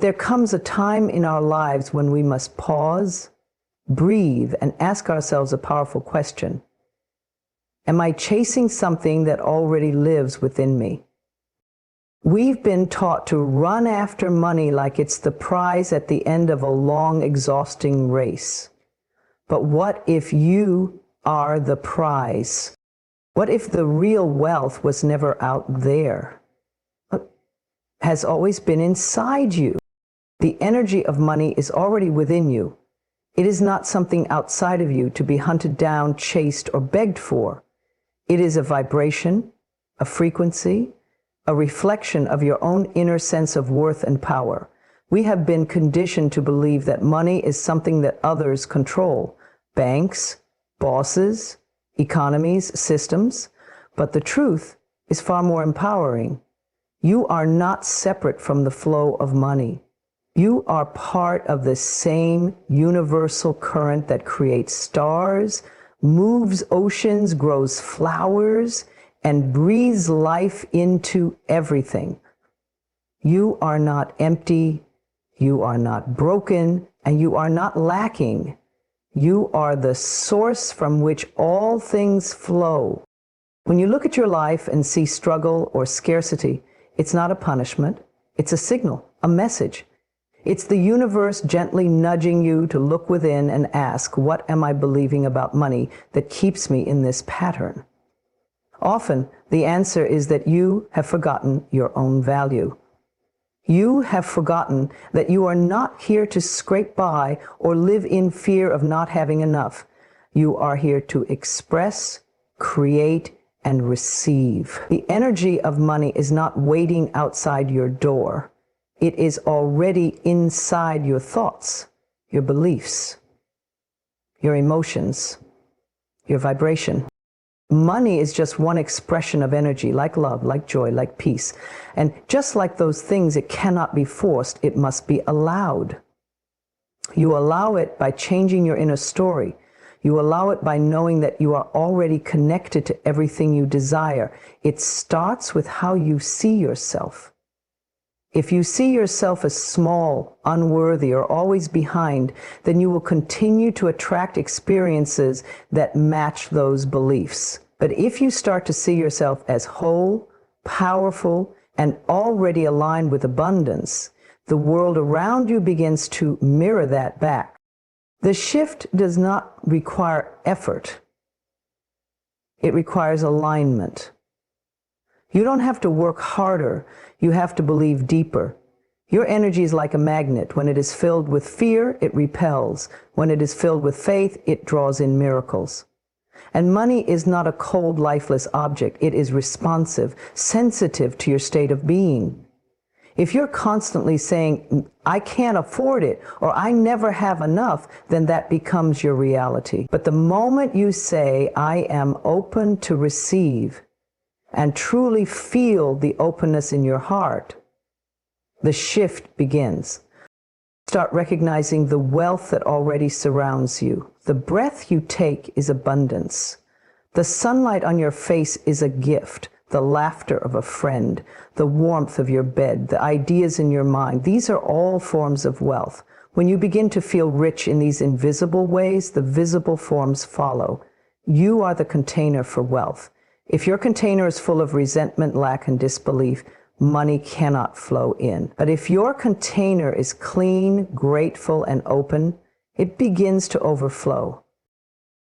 there comes a time in our lives when we must pause, breathe, and ask ourselves a powerful question. Am I chasing something that already lives within me? We've been taught to run after money like it's the prize at the end of a long, exhausting race. But what if you are the prize? What if the real wealth was never out there? It has always been inside you. The energy of money is already within you. It is not something outside of you to be hunted down, chased, or begged for. It is a vibration, a frequency, a reflection of your own inner sense of worth and power. We have been conditioned to believe that money is something that others control. Banks, bosses, economies, systems. But the truth is far more empowering. You are not separate from the flow of money. You are part of the same universal current that creates stars, moves oceans, grows flowers, and breathes life into everything. You are not empty, you are not broken, and you are not lacking. You are the source from which all things flow. When you look at your life and see struggle or scarcity, it's not a punishment, it's a signal, a message. It's the universe gently nudging you to look within and ask, what am I believing about money that keeps me in this pattern? Often, the answer is that you have forgotten your own value. You have forgotten that you are not here to scrape by or live in fear of not having enough. You are here to express, create, and receive. The energy of money is not waiting outside your door. It is already inside your thoughts, your beliefs, your emotions, your vibration. Money is just one expression of energy, like love, like joy, like peace. And just like those things, it cannot be forced, it must be allowed. You allow it by changing your inner story. You allow it by knowing that you are already connected to everything you desire. It starts with how you see yourself. If you see yourself as small, unworthy, or always behind, then you will continue to attract experiences that match those beliefs. But if you start to see yourself as whole, powerful, and already aligned with abundance, the world around you begins to mirror that back. The shift does not require effort. It requires alignment. You don't have to work harder. You have to believe deeper. Your energy is like a magnet. When it is filled with fear, it repels. When it is filled with faith, it draws in miracles. And money is not a cold, lifeless object. It is responsive, sensitive to your state of being. If you're constantly saying, I can't afford it, or I never have enough, then that becomes your reality. But the moment you say, I am open to receive, and truly feel the openness in your heart, the shift begins. Start recognizing the wealth that already surrounds you. The breath you take is abundance. The sunlight on your face is a gift. The laughter of a friend, the warmth of your bed, the ideas in your mind, these are all forms of wealth. When you begin to feel rich in these invisible ways, the visible forms follow. You are the container for wealth. If your container is full of resentment, lack, and disbelief, money cannot flow in. But if your container is clean, grateful, and open, it begins to overflow.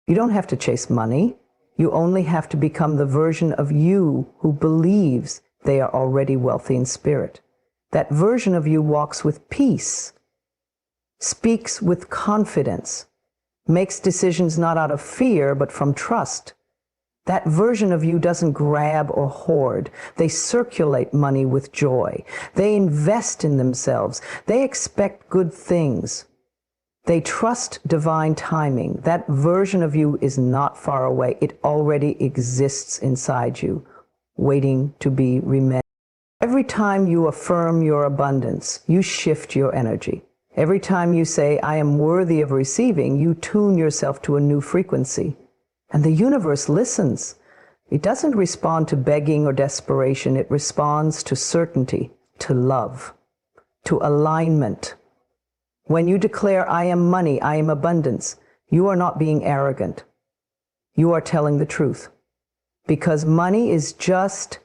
You don't have to chase money. You only have to become the version of you who believes they are already wealthy in spirit. That version of you walks with peace, speaks with confidence, makes decisions not out of fear, but from trust. That version of you doesn't grab or hoard. They circulate money with joy. They invest in themselves. They expect good things. They trust divine timing. That version of you is not far away. It already exists inside you, waiting to be remembered. Every time you affirm your abundance, you shift your energy. Every time you say, I am worthy of receiving, you tune yourself to a new frequency. And the universe listens. It doesn't respond to begging or desperation. It responds to certainty, to love. to alignment. When you declare, I am money, I am abundance, you are not being arrogant. You are telling the truth. Because money is just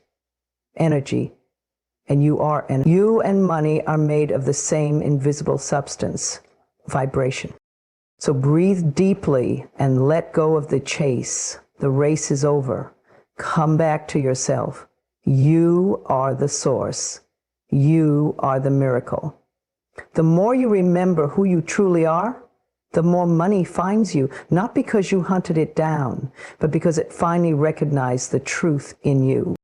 energy, and you are energy. You and money are made of the same invisible substance, vibration. So breathe deeply and let go of the chase. The race is over. Come back to yourself. You are the source. You are the miracle. The more you remember who you truly are, the more money finds you, not because you hunted it down, but because it finally recognized the truth in you.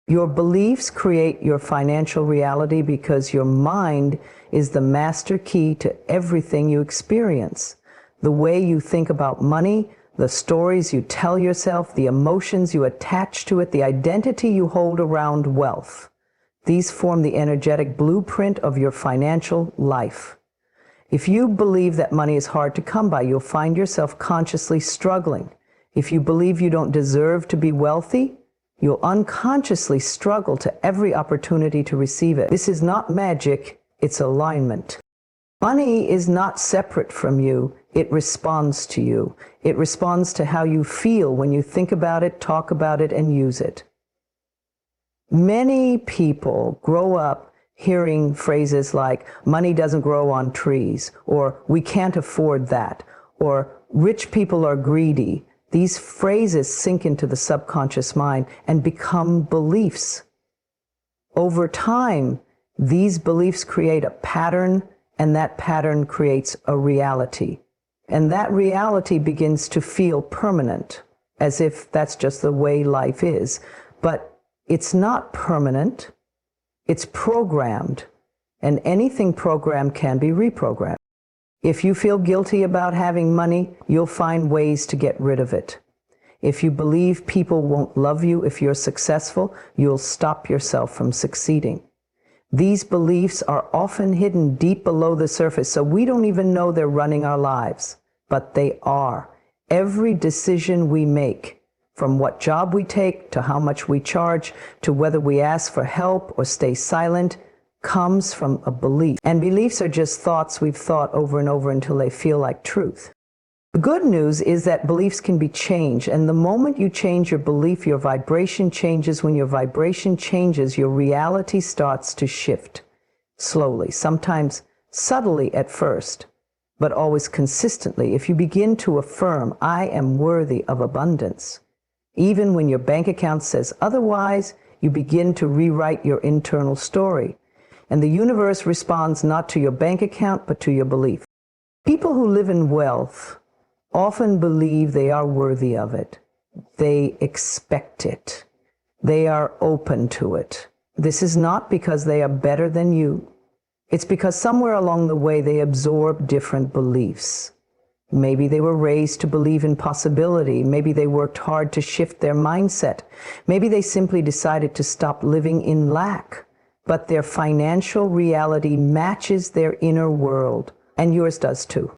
Your beliefs create your financial reality because your mind is the master key to everything you experience. The way you think about money, the stories you tell yourself, the emotions you attach to it, the identity you hold around wealth. These form the energetic blueprint of your financial life. If you believe that money is hard to come by, you'll find yourself consciously struggling. If you believe you don't deserve to be wealthy, you'll unconsciously struggle to every opportunity to receive it. This is not magic, it's alignment. Money is not separate from you, it responds to you. It responds to how you feel when you think about it, talk about it, and use it. Many people grow up hearing phrases like, money doesn't grow on trees, or we can't afford that, or rich people are greedy. These phrases sink into the subconscious mind and become beliefs. Over time, these beliefs create a pattern, and that pattern creates a reality. And that reality begins to feel permanent, as if that's just the way life is. But it's not permanent, it's programmed, and anything programmed can be reprogrammed. If you feel guilty about having money, you'll find ways to get rid of it. If you believe people won't love you if you're successful, you'll stop yourself from succeeding. These beliefs are often hidden deep below the surface, so we don't even know they're running our lives. But they are. Every decision we make, from what job we take, to how much we charge, to whether we ask for help or stay silent, comes from a belief. And beliefs are just thoughts we've thought over and over until they feel like truth. The good news is that beliefs can be changed, and the moment you change your belief, your vibration changes. When your vibration changes, your reality starts to shift. Slowly, sometimes subtly at first, but always consistently. If you begin to affirm, I am worthy of abundance, even when your bank account says otherwise, you begin to rewrite your internal story. And the universe responds not to your bank account, but to your belief. People who live in wealth often believe they are worthy of it. They expect it. They are open to it. This is not because they are better than you. It's because somewhere along the way they absorb different beliefs. Maybe they were raised to believe in possibility. Maybe they worked hard to shift their mindset. Maybe they simply decided to stop living in lack. But their financial reality matches their inner world, and yours does too.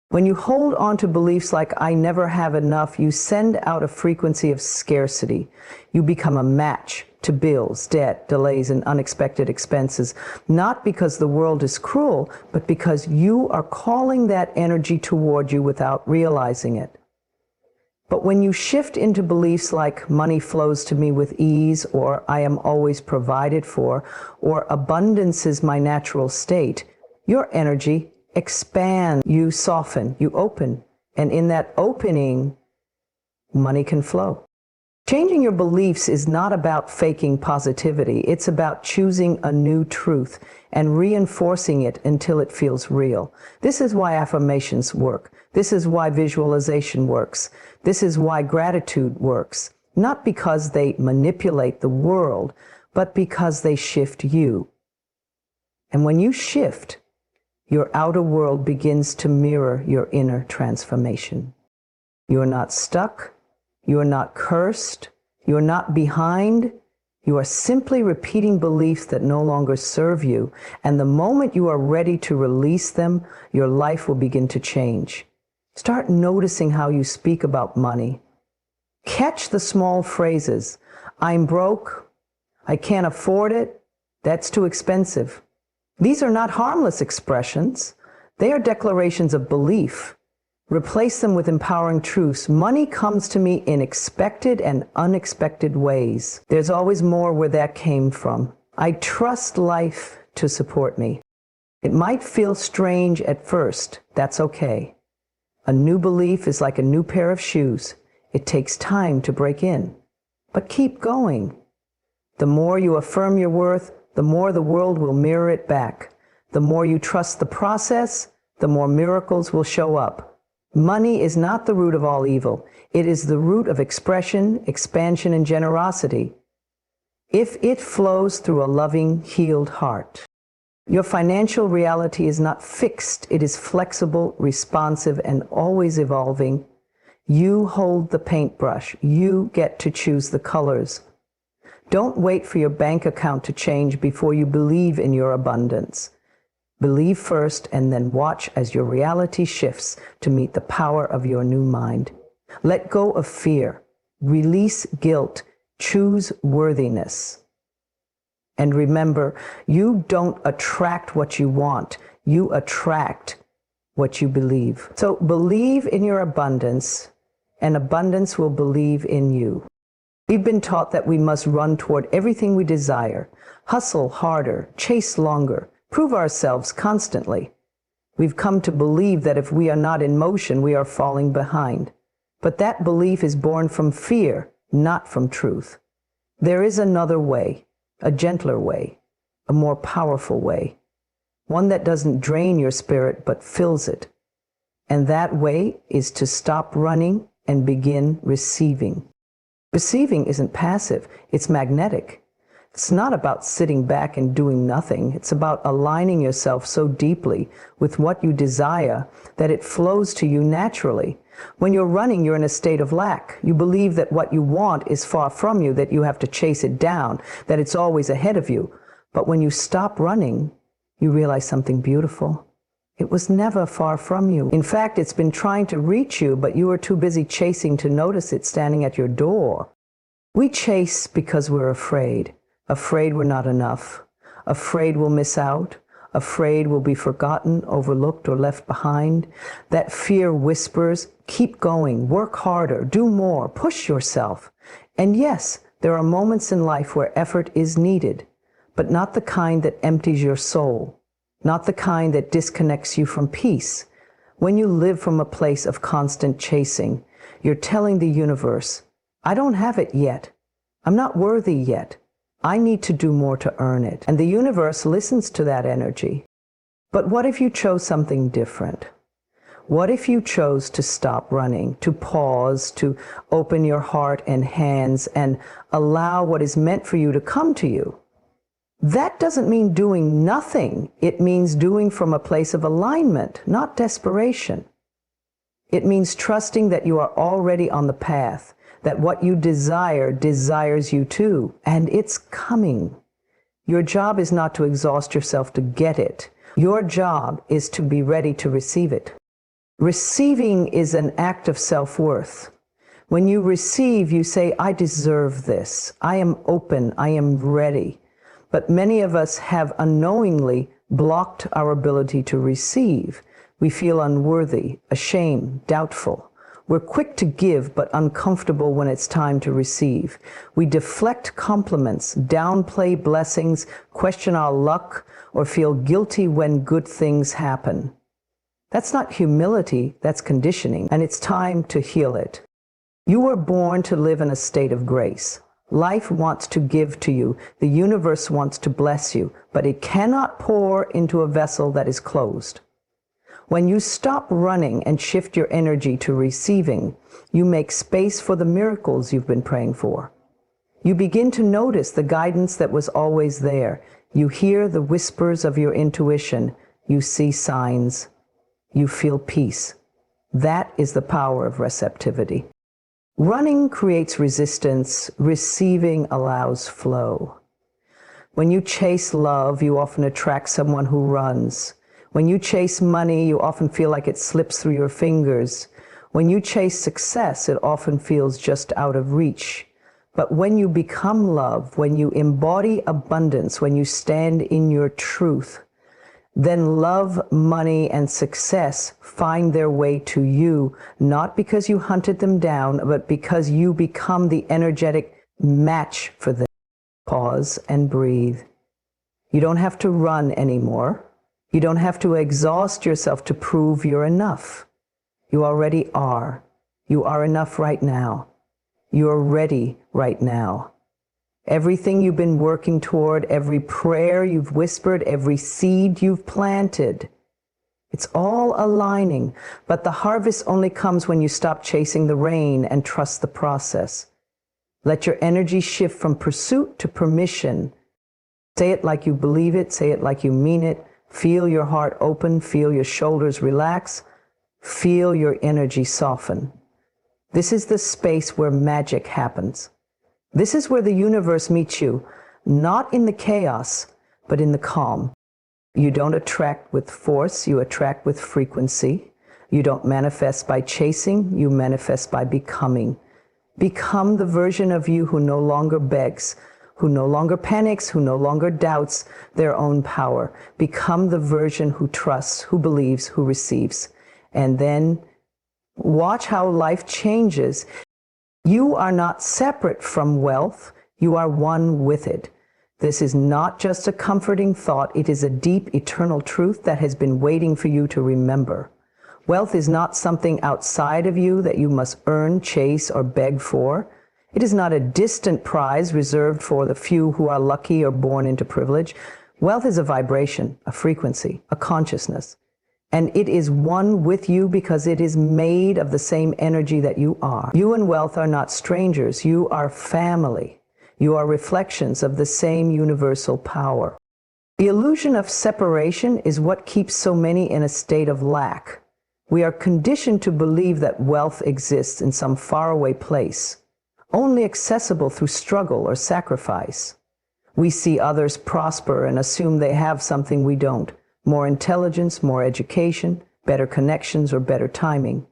When you hold on to beliefs like I never have enough, you send out a frequency of scarcity. You become a match to bills, debt, delays, and unexpected expenses, not because the world is cruel, but because you are calling that energy toward you without realizing it. But when you shift into beliefs like money flows to me with ease, or I am always provided for, or abundance is my natural state, your energy expands, you soften, you open, and in that opening, money can flow. Changing your beliefs is not about faking positivity. It's about choosing a new truth and reinforcing it until it feels real. This is why affirmations work. This is why visualization works. This is why gratitude works. Not because they manipulate the world, but because they shift you. And when you shift, your outer world begins to mirror your inner transformation. You're not stuck. You are not cursed. You are not behind. You are simply repeating beliefs that no longer serve you. And the moment you are ready to release them, your life will begin to change. Start noticing how you speak about money. Catch the small phrases. I'm broke. I can't afford it. That's too expensive. These are not harmless expressions. They are declarations of belief. Replace them with empowering truths. Money comes to me in expected and unexpected ways. There's always more where that came from. I trust life to support me. It might feel strange at first. That's okay. A new belief is like a new pair of shoes. It takes time to break in. But keep going. The more you affirm your worth, the more the world will mirror it back. The more you trust the process, the more miracles will show up. Money is not the root of all evil. It is the root of expression, expansion, and generosity. If it flows through a loving, healed heart. Your financial reality is not fixed. It is flexible, responsive, and always evolving. You hold the paintbrush. You get to choose the colors. Don't wait for your bank account to change before you believe in your abundance. Believe first and then watch as your reality shifts to meet the power of your new mind. Let go of fear. Release guilt. Choose worthiness. And remember, you don't attract what you want. You attract what you believe. So believe in your abundance, and abundance will believe in you. We've been taught that we must run toward everything we desire, hustle harder, chase longer, prove ourselves constantly. We've come to believe that if we are not in motion, we are falling behind. But that belief is born from fear, not from truth. There is another way, a gentler way, a more powerful way, one that doesn't drain your spirit but fills it. And that way is to stop running and begin receiving. Receiving isn't passive, it's magnetic. It's not about sitting back and doing nothing. It's about aligning yourself so deeply with what you desire that it flows to you naturally. When you're running, you're in a state of lack. You believe that what you want is far from you, that you have to chase it down, that it's always ahead of you. But when you stop running, you realize something beautiful. It was never far from you. In fact, it's been trying to reach you, but you were too busy chasing to notice it standing at your door. We chase because we're afraid. Afraid we're not enough. Afraid we'll miss out. Afraid we'll be forgotten, overlooked, or left behind. That fear whispers, keep going, work harder, do more, push yourself. And yes, there are moments in life where effort is needed, but not the kind that empties your soul, not the kind that disconnects you from peace. When you live from a place of constant chasing, you're telling the universe, I don't have it yet. I'm not worthy yet. I need to do more to earn it. And the universe listens to that energy. But what if you chose something different? What if you chose to stop running, to pause, to open your heart and hands and allow what is meant for you to come to you? That doesn't mean doing nothing. It means doing from a place of alignment, not desperation. It means trusting that you are already on the path, that what you desire desires you too, and it's coming. Your job is not to exhaust yourself to get it. Your job is to be ready to receive it. Receiving is an act of self-worth. When you receive, you say, I deserve this. I am open. I am ready. But many of us have unknowingly blocked our ability to receive. We feel unworthy, ashamed, doubtful. We're quick to give, but uncomfortable when it's time to receive. We deflect compliments, downplay blessings, question our luck, or feel guilty when good things happen. That's not humility, that's conditioning, and it's time to heal it. You were born to live in a state of grace. Life wants to give to you. The universe wants to bless you, but it cannot pour into a vessel that is closed. When you stop running and shift your energy to receiving, you make space for the miracles you've been praying for. You begin to notice the guidance that was always there. You hear the whispers of your intuition. You see signs. You feel peace. That is the power of receptivity. Running creates resistance. Receiving allows flow. When you chase love, you often attract someone who runs. When you chase money, you often feel like it slips through your fingers. When you chase success, it often feels just out of reach. But when you become love, when you embody abundance, when you stand in your truth, then love, money, and success find their way to you, not because you hunted them down, but because you become the energetic match for them. Pause and breathe. You don't have to run anymore. You don't have to exhaust yourself to prove you're enough. You already are. You are enough right now. You're ready right now. Everything you've been working toward, every prayer you've whispered, every seed you've planted, it's all aligning. But the harvest only comes when you stop chasing the rain and trust the process. Let your energy shift from pursuit to permission. Say it like you believe it. Say it like you mean it. Feel your heart open. Feel your shoulders relax. Feel your energy soften. This is the space where magic happens. This is where the universe meets you, not in the chaos, but in the calm. You don't attract with force, you attract with frequency. You don't manifest by chasing, you manifest by becoming. Become the version of you who no longer begs, who no longer panics, who no longer doubts their own power. Become the version who trusts, who believes, who receives. And then watch how life changes. You are not separate from wealth. You are one with it. This is not just a comforting thought. It is a deep, eternal truth that has been waiting for you to remember. Wealth is not something outside of you that you must earn, chase, or beg for. It is not a distant prize reserved for the few who are lucky or born into privilege. Wealth is a vibration, a frequency, a consciousness. And it is one with you because it is made of the same energy that you are. You and wealth are not strangers. You are family. You are reflections of the same universal power. The illusion of separation is what keeps so many in a state of lack. We are conditioned to believe that wealth exists in some faraway place, only accessible through struggle or sacrifice. We see others prosper and assume they have something we don't. More intelligence, more education, better connections, or better timing.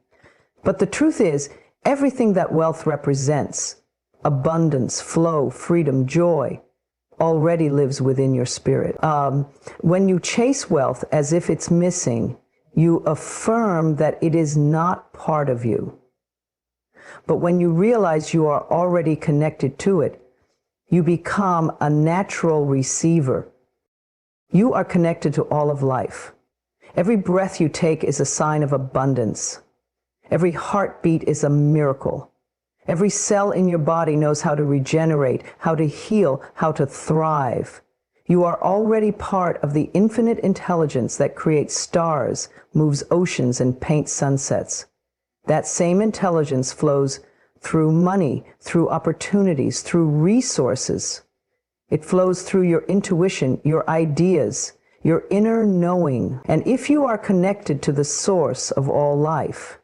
But the truth is, everything that wealth represents, abundance, flow, freedom, joy, already lives within your spirit. When you chase wealth as if it's missing, you affirm that it is not part of you. But when you realize you are already connected to it, you become a natural receiver. You are connected to all of life. Every breath you take is a sign of abundance. Every heartbeat is a miracle. Every cell in your body knows how to regenerate, how to heal, how to thrive. You are already part of the infinite intelligence that creates stars, moves oceans, and paints sunsets. That same intelligence flows through money, through opportunities, through resources. It flows through your intuition, your ideas, your inner knowing. And if you are connected to the source of all life,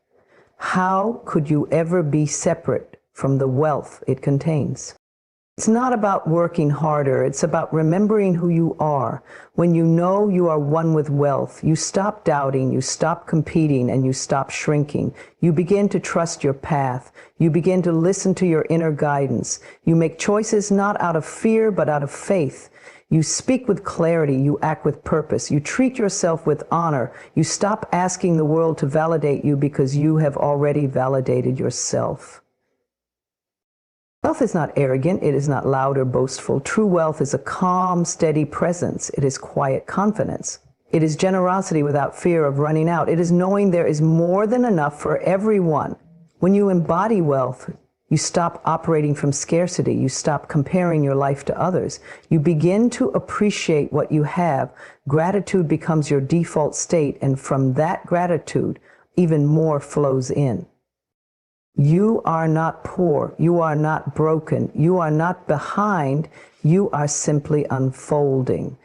how could you ever be separate from the wealth it contains? It's not about working harder. It's about remembering who you are. When you know you are one with wealth, you stop doubting, you stop competing, and you stop shrinking. You begin to trust your path. You begin to listen to your inner guidance. You make choices not out of fear, but out of faith. You speak with clarity. You act with purpose. You treat yourself with honor. You stop asking the world to validate you because you have already validated yourself. Wealth is not arrogant, it is not loud or boastful. True wealth is a calm, steady presence. It is quiet confidence. It is generosity without fear of running out. It is knowing there is more than enough for everyone. When you embody wealth, you stop operating from scarcity. You stop comparing your life to others. You begin to appreciate what you have. Gratitude becomes your default state, and from that gratitude, even more flows in. You are not poor. You are not broken. You are not behind. You are simply unfolding.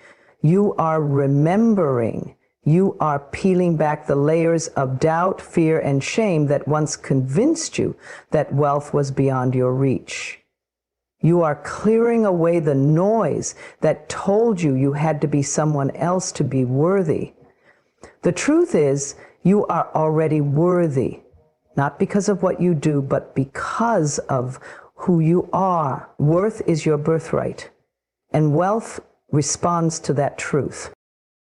You are remembering. You are peeling back the layers of doubt, fear, and shame that once convinced you that wealth was beyond your reach. You are clearing away the noise that told you you had to be someone else to be worthy. The truth is, you are already worthy. Not because of what you do, but because of who you are. Worth is your birthright, and wealth responds to that truth.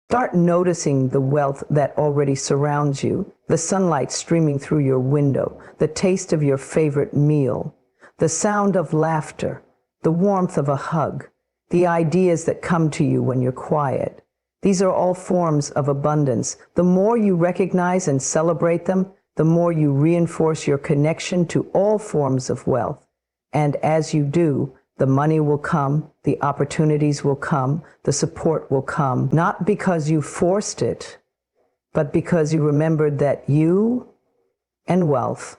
Start noticing the wealth that already surrounds you, the sunlight streaming through your window, the taste of your favorite meal, the sound of laughter, the warmth of a hug, the ideas that come to you when you're quiet. These are all forms of abundance. The more you recognize and celebrate them, the more you reinforce your connection to all forms of wealth. And as you do, the money will come, the opportunities will come, the support will come, not because you forced it, but because you remembered that you and wealth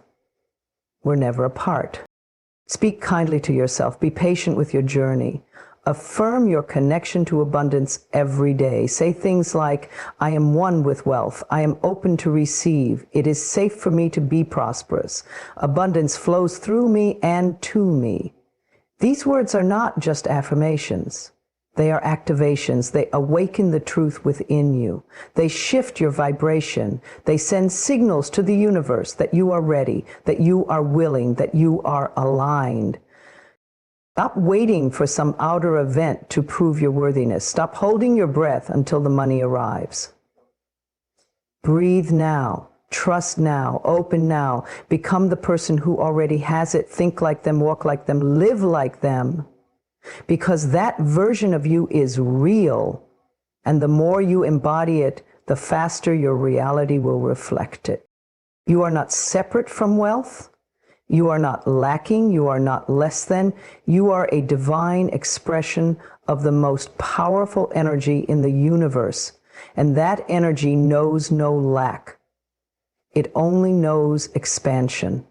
were never apart. Speak kindly to yourself. Be patient with your journey. Affirm your connection to abundance every day. Say things like, I am one with wealth. I am open to receive. It is safe for me to be prosperous. Abundance flows through me and to me. These words are not just affirmations. They are activations. They awaken the truth within you. They shift your vibration. They send signals to the universe that you are ready, that you are willing, that you are aligned. Stop waiting for some outer event to prove your worthiness. Stop holding your breath until the money arrives. Breathe now. Trust now, open now, become the person who already has it, think like them, walk like them, live like them, because that version of you is real, and the more you embody it, the faster your reality will reflect it. You are not separate from wealth, you are not lacking, you are not less than, you are a divine expression of the most powerful energy in the universe, and that energy knows no lack. It only knows expansion.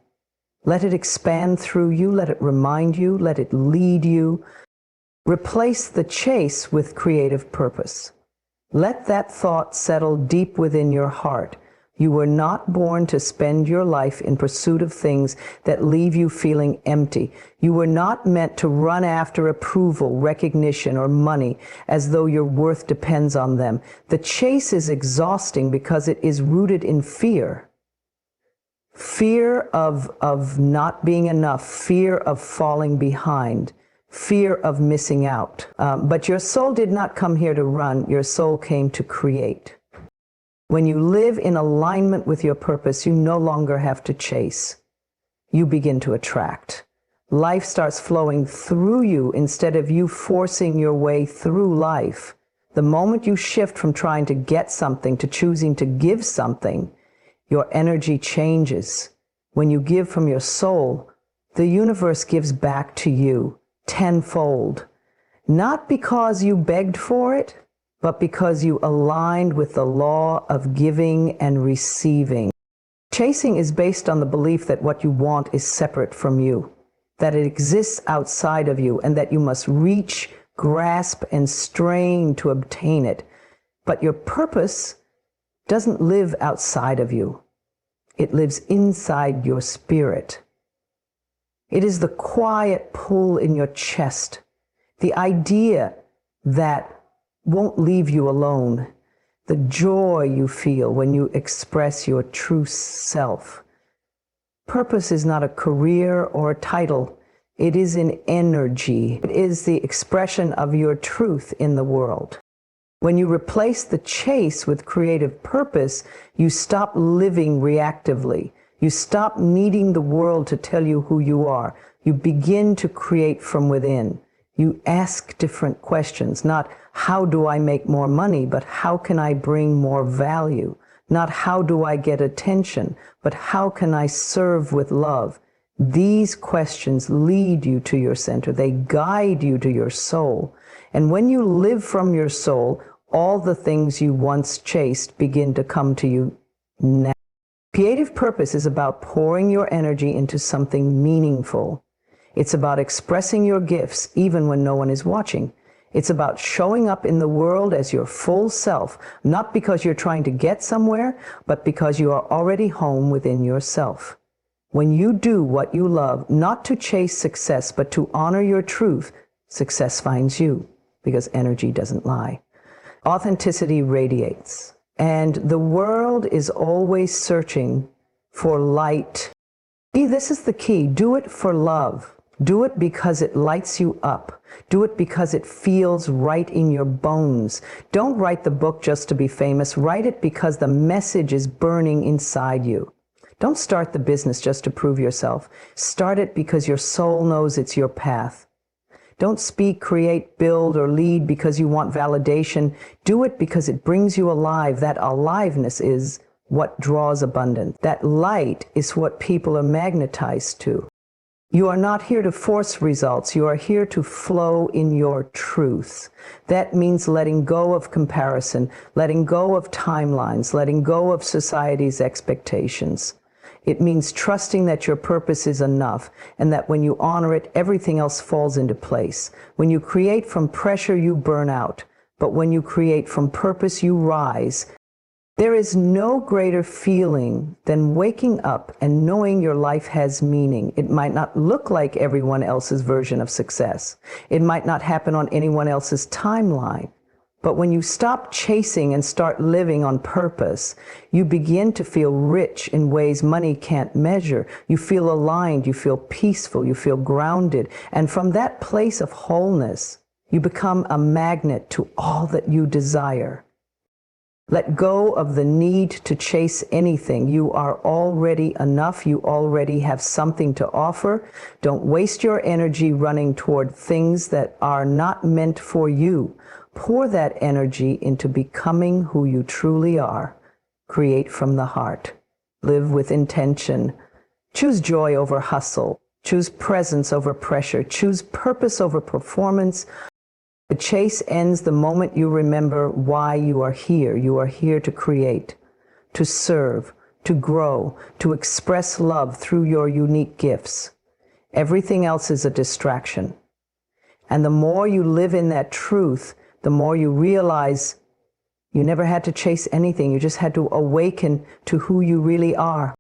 Let it expand through you. Let it remind you. Let it lead you. Replace the chase with creative purpose. Let that thought settle deep within your heart. You were not born to spend your life in pursuit of things that leave you feeling empty. You were not meant to run after approval, recognition, or money as though your worth depends on them. The chase is exhausting because it is rooted in fear. Fear of not being enough, fear of falling behind, fear of missing out. But your soul did not come here to run, your soul came to create. When you live in alignment with your purpose, you no longer have to chase. You begin to attract. Life starts flowing through you instead of you forcing your way through life. The moment you shift from trying to get something to choosing to give something, your energy changes. When you give from your soul, the universe gives back to you tenfold. Not because you begged for it, but because you aligned with the law of giving and receiving. Chasing is based on the belief that what you want is separate from you, that it exists outside of you, and that you must reach, grasp, and strain to obtain it. But your purpose doesn't live outside of you. It lives inside your spirit. It is the quiet pull in your chest, the idea that won't leave you alone, the joy you feel when you express your true self. Purpose is not a career or a title. It is an energy. It is the expression of your truth in the world. When you replace the chase with creative purpose, you stop living reactively. You stop needing the world to tell you who you are. You begin to create from within. You ask different questions, not how do I make more money, but how can I bring more value? Not how do I get attention, but how can I serve with love? These questions lead you to your center. They guide you to your soul. And when you live from your soul, all the things you once chased begin to come to you now. Creative purpose is about pouring your energy into something meaningful. It's about expressing your gifts even when no one is watching. It's about showing up in the world as your full self, not because you're trying to get somewhere, but because you are already home within yourself. When you do what you love, not to chase success, but to honor your truth, success finds you, because energy doesn't lie. Authenticity radiates, and the world is always searching for light. See, this is the key. Do it for love. Do it because it lights you up. Do it because it feels right in your bones. Don't write the book just to be famous. Write it because the message is burning inside you. Don't start the business just to prove yourself. Start it because your soul knows it's your path. Don't speak, create, build, or lead because you want validation. Do it because it brings you alive. That aliveness is what draws abundance. That light is what people are magnetized to. You are not here to force results. You are here to flow in your truth. That means letting go of comparison, letting go of timelines, letting go of society's expectations. It means trusting that your purpose is enough and that when you honor it, everything else falls into place. When you create from pressure, you burn out. But when you create from purpose, you rise. There is no greater feeling than waking up and knowing your life has meaning. It might not look like everyone else's version of success. It might not happen on anyone else's timeline. But when you stop chasing and start living on purpose, you begin to feel rich in ways money can't measure. You feel aligned, you feel peaceful, you feel grounded. And from that place of wholeness, you become a magnet to all that you desire. Let go of the need to chase anything. You are already enough. You already have something to offer. Don't waste your energy running toward things that are not meant for you. Pour that energy into becoming who you truly are. Create from the heart. Live with intention. Choose joy over hustle. Choose presence over pressure. Choose purpose over performance. The chase ends the moment you remember why you are here. You are here to create, to serve, to grow, to express love through your unique gifts. Everything else is a distraction. And the more you live in that truth, the more you realize you never had to chase anything. You just had to awaken to who you really are.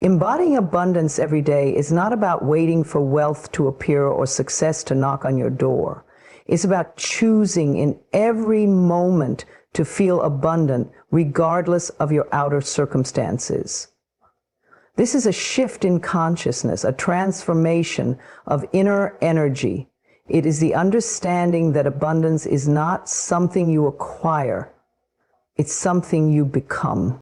Embodying abundance every day is not about waiting for wealth to appear or success to knock on your door. It's about choosing in every moment to feel abundant, regardless of your outer circumstances. This is a shift in consciousness, a transformation of inner energy. It is the understanding that abundance is not something you acquire. It's something you become.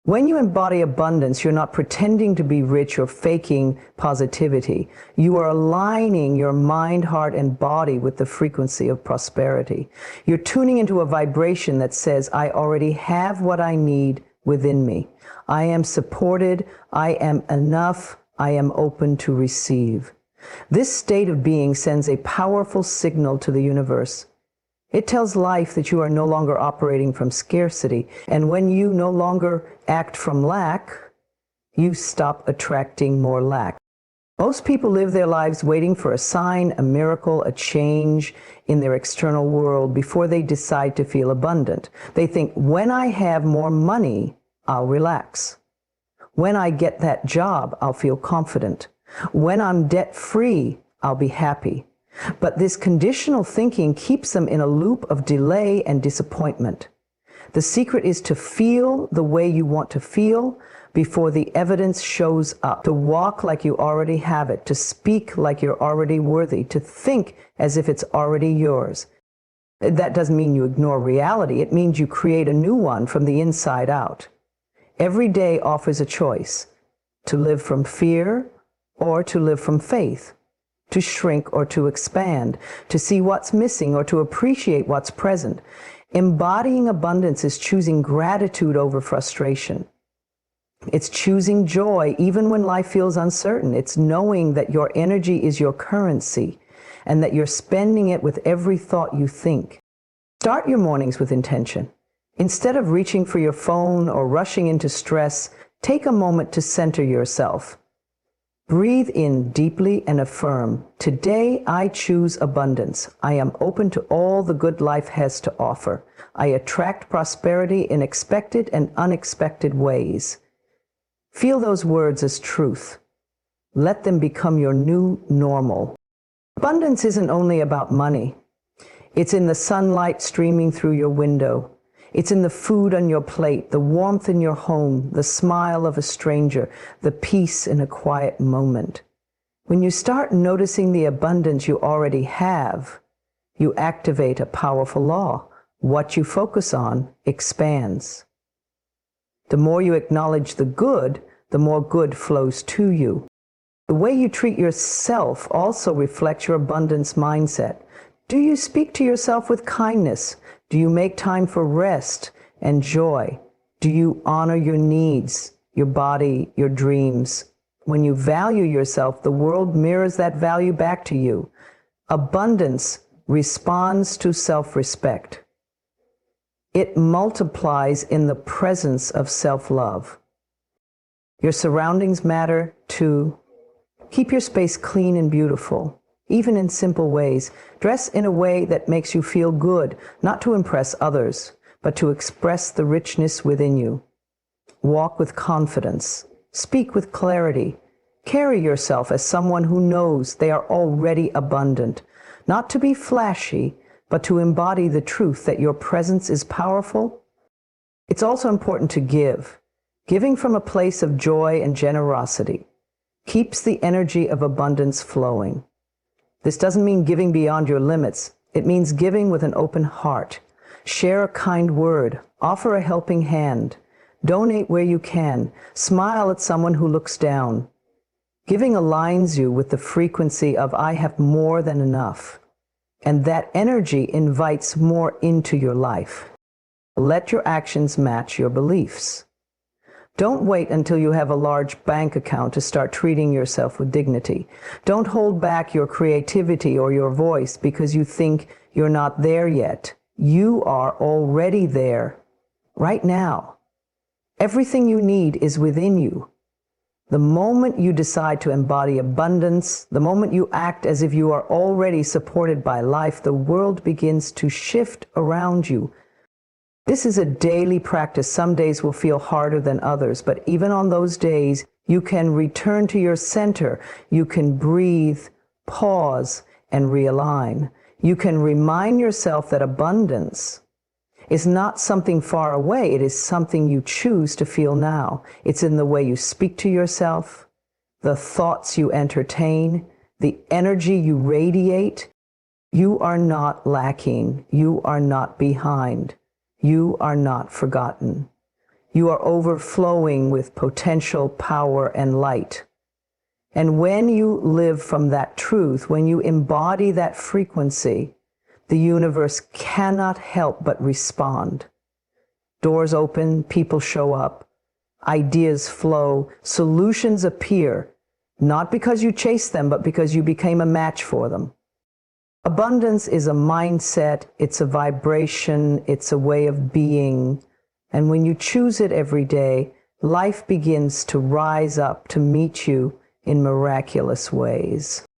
When you embody abundance, you're not pretending to be rich or faking positivity. You are aligning your mind, heart, and body with the frequency of prosperity. You're tuning into a vibration that says, I already have what I need within me. I am supported. I am enough. I am open to receive. This state of being sends a powerful signal to the universe. It tells life that you are no longer operating from scarcity, and when you no longer act from lack, you stop attracting more lack. Most people live their lives waiting for a sign, a miracle, a change in their external world before they decide to feel abundant. They think, when I have more money, I'll relax. When I get that job, I'll feel confident. When I'm debt-free, I'll be happy. But this conditional thinking keeps them in a loop of delay and disappointment. The secret is to feel the way you want to feel before the evidence shows up, to walk like you already have it, to speak like you're already worthy, to think as if it's already yours. That doesn't mean you ignore reality. It means you create a new one from the inside out. Every day offers a choice: to live from fear or to live from faith, to shrink or to expand, to see what's missing or to appreciate what's present. Embodying abundance is choosing gratitude over frustration. It's choosing joy even when life feels uncertain. It's knowing that your energy is your currency and that you're spending it with every thought you think. Start your mornings with intention. Instead of reaching for your phone or rushing into stress, take a moment to center yourself. Breathe in deeply and affirm, today I choose abundance. I am open to all the good life has to offer. I attract prosperity in expected and unexpected ways. Feel those words as truth. Let them become your new normal. Abundance isn't only about money. It's in the sunlight streaming through your window. It's in the food on your plate, the warmth in your home, the smile of a stranger, the peace in a quiet moment. When you start noticing the abundance you already have, you activate a powerful law. What you focus on expands. The more you acknowledge the good, the more good flows to you. The way you treat yourself also reflects your abundance mindset. Do you speak to yourself with kindness? Do you make time for rest and joy? Do you honor your needs, your body, your dreams? When you value yourself, the world mirrors that value back to you. Abundance responds to self-respect. It multiplies in the presence of self-love. Your surroundings matter too. Keep your space clean and beautiful, even in simple ways. Dress in a way that makes you feel good, not to impress others, but to express the richness within you. Walk with confidence. Speak with clarity. Carry yourself as someone who knows they are already abundant, not to be flashy, but to embody the truth that your presence is powerful. It's also important to give. Giving from a place of joy and generosity keeps the energy of abundance flowing. This doesn't mean giving beyond your limits. It means giving with an open heart. Share a kind word. Offer a helping hand. Donate where you can. Smile at someone who looks down. Giving aligns you with the frequency of I have more than enough. And that energy invites more into your life. Let your actions match your beliefs. Don't wait until you have a large bank account to start treating yourself with dignity. Don't hold back your creativity or your voice because you think you're not there yet. You are already there, right now. Everything you need is within you. The moment you decide to embody abundance, the moment you act as if you are already supported by life, the world begins to shift around you. This is a daily practice. Some days will feel harder than others, but even on those days, you can return to your center. You can breathe, pause, and realign. You can remind yourself that abundance is not something far away. It is something you choose to feel now. It's in the way you speak to yourself, the thoughts you entertain, the energy you radiate. You are not lacking. You are not behind. You are not forgotten. You are overflowing with potential, power, and light. And when you live from that truth, when you embody that frequency, the universe cannot help but respond. Doors open, people show up, ideas flow, solutions appear, not because you chased them, but because you became a match for them. Abundance is a mindset, it's a vibration, it's a way of being. And when you choose it every day, life begins to rise up to meet you in miraculous ways.